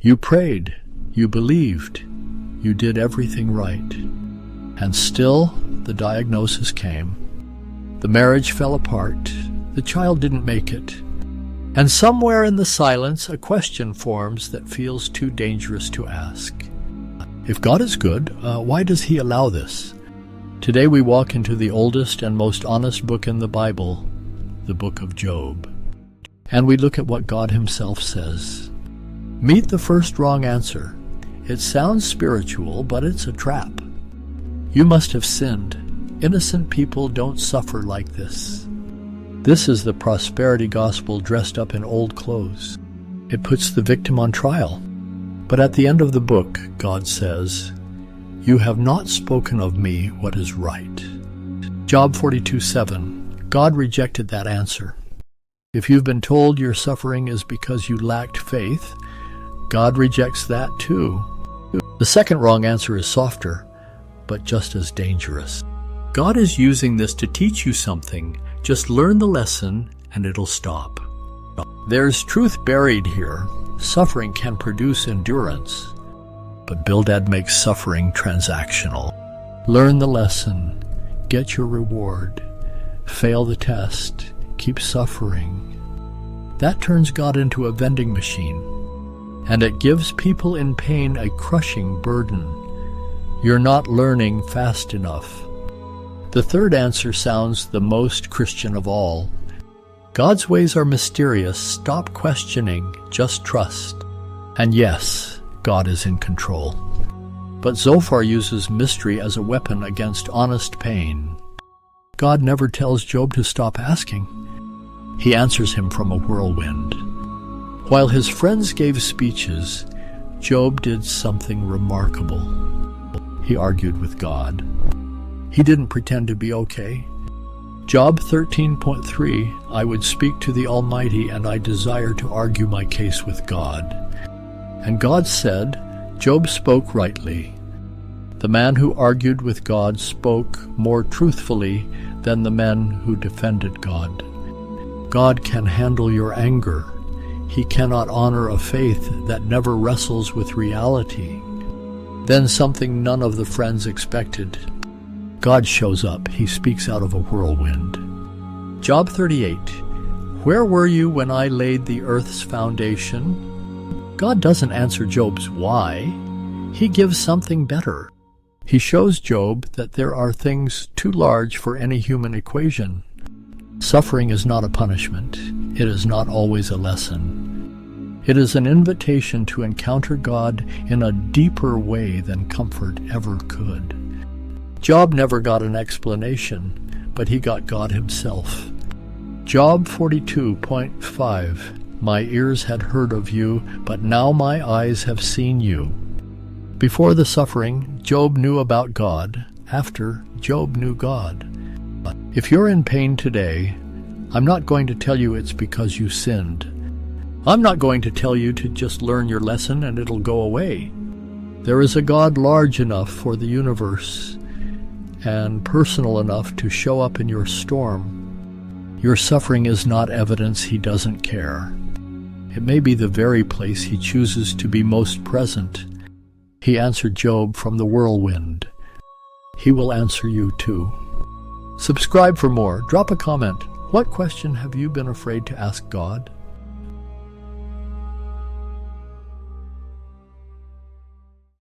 You prayed, you believed, you did everything right. And still, the diagnosis came. The marriage fell apart, the child didn't make it. And somewhere in the silence, a question forms that feels too dangerous to ask. If God is good, why does He allow this? Today we walk into the oldest and most honest book in the Bible, the book of Job. And we look at what God Himself says. Meet the first wrong answer. It sounds spiritual, but it's a trap. You must have sinned. Innocent people don't suffer like this. This is the prosperity gospel dressed up in old clothes. It puts the victim on trial. But at the end of the book, God says, "You have not spoken of me what is right." Job 42:7. God rejected that answer. If you've been told your suffering is because you lacked faith, God rejects that too. The second wrong answer is softer, but just as dangerous. God is using this to teach you something. Just learn the lesson and it'll stop. There's truth buried here. Suffering can produce endurance, but Bildad makes suffering transactional. Learn the lesson, get your reward, fail the test, keep suffering. That turns God into a vending machine, and it gives people in pain a crushing burden. You're not learning fast enough. The third answer sounds the most Christian of all. God's ways are mysterious. Stop questioning, just trust. And yes, God is in control. But Zophar uses mystery as a weapon against honest pain. God never tells Job to stop asking. He answers him from a whirlwind. While his friends gave speeches, Job did something remarkable. He argued with God. He didn't pretend to be okay. Job 13.3, I would speak to the Almighty, and I desire to argue my case with God. And God said, Job spoke rightly. The man who argued with God spoke more truthfully than the men who defended God. God can handle your anger. He cannot honor a faith that never wrestles with reality. Then something none of the friends expected. God shows up. He speaks out of a whirlwind. Job 38. Where were you when I laid the earth's foundation? God doesn't answer Job's why. He gives something better. He shows Job that there are things too large for any human equation. Suffering is not a punishment. It is not always a lesson. It is an invitation to encounter God in a deeper way than comfort ever could. Job never got an explanation, but he got God Himself. Job 42.5 My ears had heard of you, but now my eyes have seen you. Before the suffering, Job knew about God. After, Job knew God. If you're in pain today, I'm not going to tell you it's because you sinned. I'm not going to tell you to just learn your lesson and it'll go away. There is a God large enough for the universe and personal enough to show up in your storm. Your suffering is not evidence He doesn't care. It may be the very place He chooses to be most present. He answered Job from the whirlwind. He will answer you too. Subscribe for more. Drop a comment. What question have you been afraid to ask God?